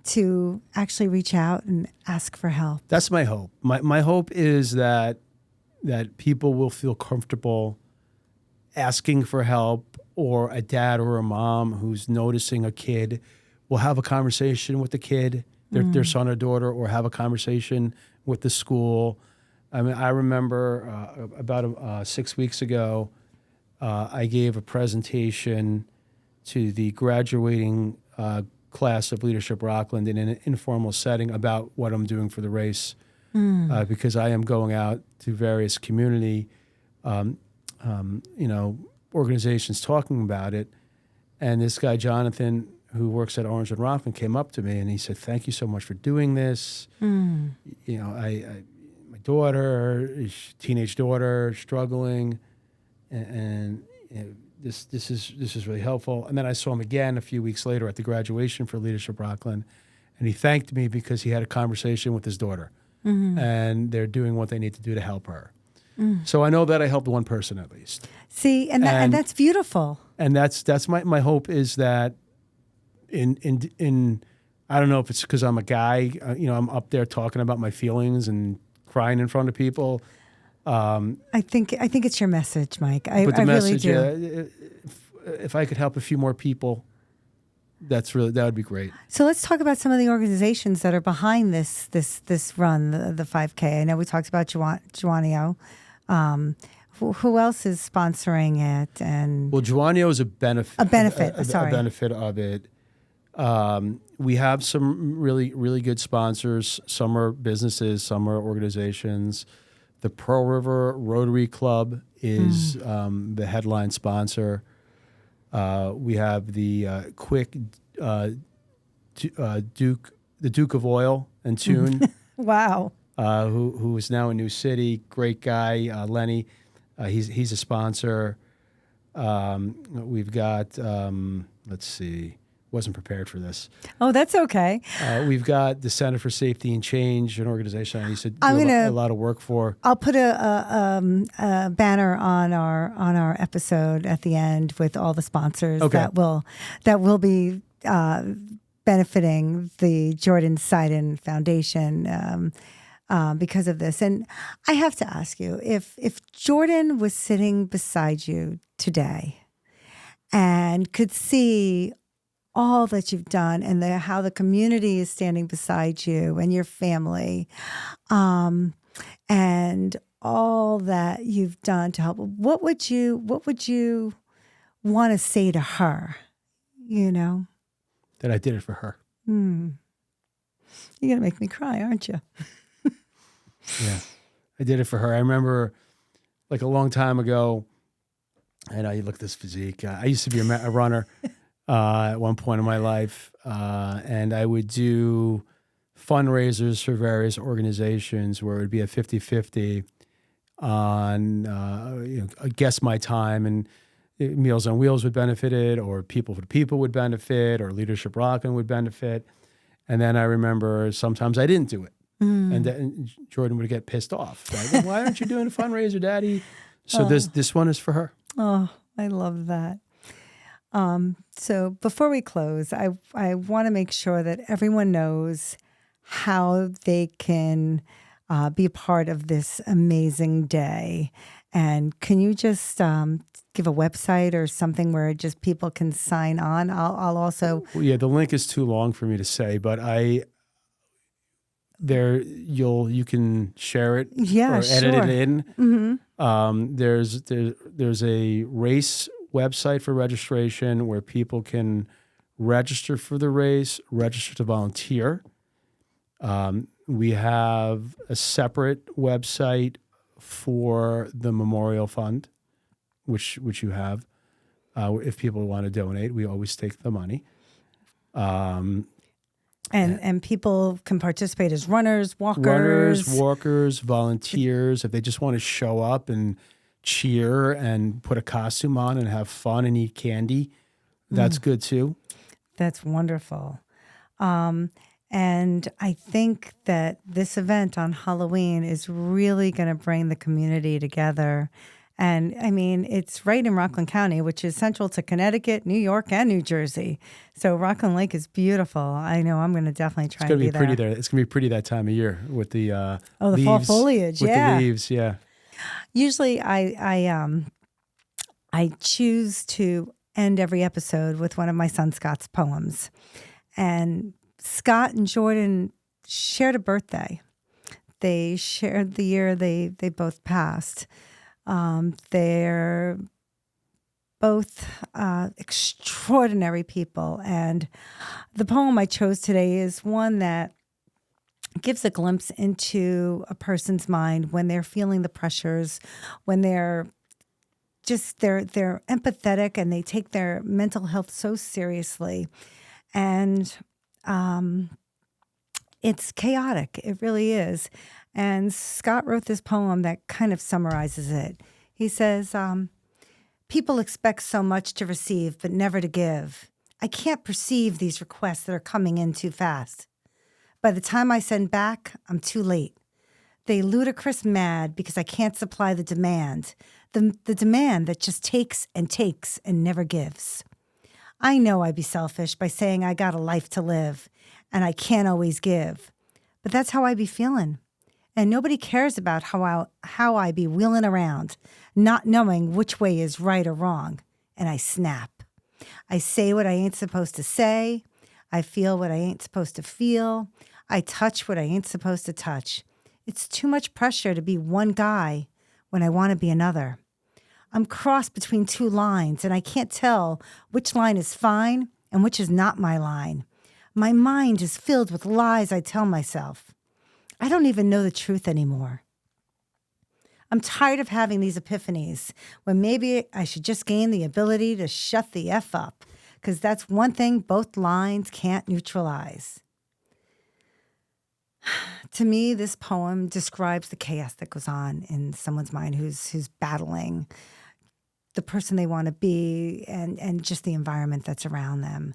to actually reach out and ask for help? That's my hope. My hope is that people will feel comfortable asking for help, or a dad or a mom who's noticing a kid will have a conversation with the kid, their son or daughter, or have a conversation with the school. I mean, I remember about 6 weeks ago, I gave a presentation to the graduating class of Leadership Rockland in an informal setting about what I'm doing for the race, because I am going out to various community organizations talking about it. And this guy, Jonathan, who works at Orange and Rockland, came up to me and he said, "Thank you so much for doing this. My daughter, teenage daughter, struggling, and this is really helpful." And then I saw him again a few weeks later at the graduation for Leadership Rockland, and he thanked me because he had a conversation with his daughter, and they're doing what they need to do to help her. So I know that I helped one person at least. See, and that's beautiful. And that's my hope, is that in I don't know if it's because I'm a guy, I'm up there talking about my feelings and crying in front of people. I think it's your message, Mike. I really do. If I could help a few more people, that would be great. So let's talk about some of the organizations that are behind this run, the 5K. I know we talked about Juanio. Who else is sponsoring it? And Juanio is a benefit. A benefit of it. We have some really, really good sponsors. Some are businesses, some are organizations. The Pearl River Rotary Club is the headline sponsor. We have the Duke of Oil and Tune. Wow. Who is now in New City. Great guy, Lenny. He's a sponsor. We've got, let's see, wasn't prepared for this. Oh, that's okay. We've got the Center for Safety and Change, an organization I used to do a lot of work for. I'll put a banner on our episode at the end with all the sponsors that will be benefiting the Jordyn Seiden Foundation because of this. And I have to ask you, if Jordyn was sitting beside you today and could see all that you've done and how the community is standing beside you and your family, and all that you've done to help, what would you want to say to her? That I did it for her. You're gonna make me cry, aren't you? Yeah, I did it for her. I remember, like, a long time ago, and you look at this physique. I used to be a runner at one point in my life, and I would do fundraisers for various organizations where it would be a 50-50 on, I guess my time and Meals on Wheels would benefit it, or People for People would benefit, or Leadership Rockin' would benefit. And then I remember sometimes I didn't do it. And then Jordyn would get pissed off. Like, why aren't you doing a fundraiser, Daddy? So this one is for her. Oh, I love that. So before we close, I want to make sure that everyone knows how they can be a part of this amazing day. And can you just give a website or something where just people can sign on? I'll also... Well, yeah, the link is too long for me to say, but you can share it or edit it in. There's a race website for registration where people can register for the race, register to volunteer. We have a separate website for the Memorial Fund, which you have. If people want to donate, we always take the money. And people can participate as runners, walkers, volunteers. If they just want to show up and cheer and put a costume on and have fun and eat candy, that's good too. That's wonderful. And I think that this event on Halloween is really going to bring the community together. And I mean, it's right in Rockland County, which is central to Connecticut, New York, and New Jersey. So Rockland Lake is beautiful. I know I'm going to definitely try and be there. It's going to be pretty there. It's going to be pretty that time of year with the the leaves, fall foliage. with Yeah, the leaves. Yeah. Usually, I choose to end every episode with one of my son Scott's poems, and Scott and Jordyn shared a birthday. They shared the year they both passed. They're both extraordinary people. And the poem I chose today is one that gives a glimpse into a person's mind when they're feeling the pressures, when they're empathetic and they take their mental health so seriously. And it's chaotic. It really is. And Scott wrote this poem that kind of summarizes it. He says, people expect so much to receive, but never to give. I can't perceive these requests that are coming in too fast. By the time I send back, I'm too late. They ludicrous mad because I can't supply the demand. The demand that just takes and never gives. I know I'd be selfish by saying I got a life to live and I can't always give. But that's how I be feeling. And nobody cares about how I be wheeling around, not knowing which way is right or wrong. And I snap. I say what I ain't supposed to say. I feel what I ain't supposed to feel. I touch what I ain't supposed to touch. It's too much pressure to be one guy when I want to be another. I'm crossed between two lines, and I can't tell which line is fine and which is not my line. My mind is filled with lies I tell myself. I don't even know the truth anymore. I'm tired of having these epiphanies when maybe I should just gain the ability to shut the F up, because that's one thing both lines can't neutralize. To me, this poem describes the chaos that goes on in someone's mind who's battling the person they want to be and just the environment that's around them.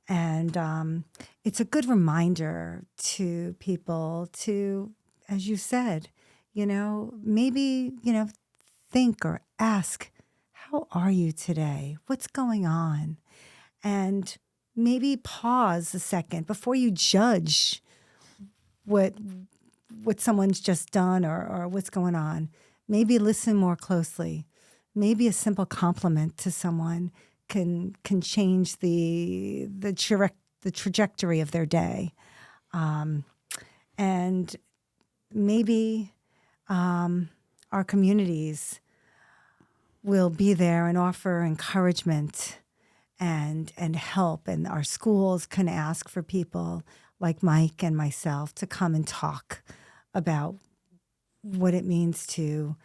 And it's a good reminder to people to, as you said, maybe, think or ask, how are you today? What's going on? And maybe pause a second before you judge what someone's just done or what's going on. Maybe listen more closely. Maybe a simple compliment to someone can change the trajectory of their day. And maybe our communities will be there and offer encouragement and help. And our schools can ask for people like Mike and myself to come and talk about what it means to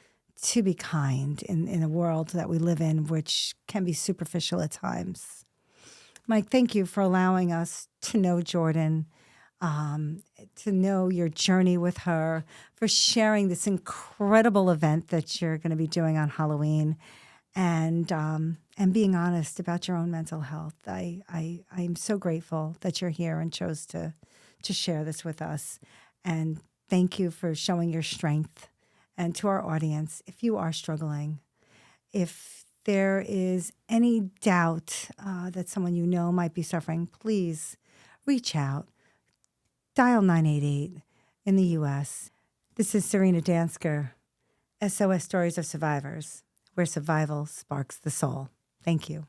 be kind in a world that we live in, which can be superficial at times. Mike, thank you for allowing us to know Jordyn. to know your journey with her, for sharing this incredible event that you're going to be doing on Halloween, and being honest about your own mental health. I'm so grateful that you're here and chose to share this with us. And thank you for showing your strength. And to our audience, if you are struggling, if there is any doubt that someone you know might be suffering, please reach out. Dial 988 in the U.S. This is Serina Dansker, S.O.S. Stories of Survivors, where survival sparks the soul. Thank you.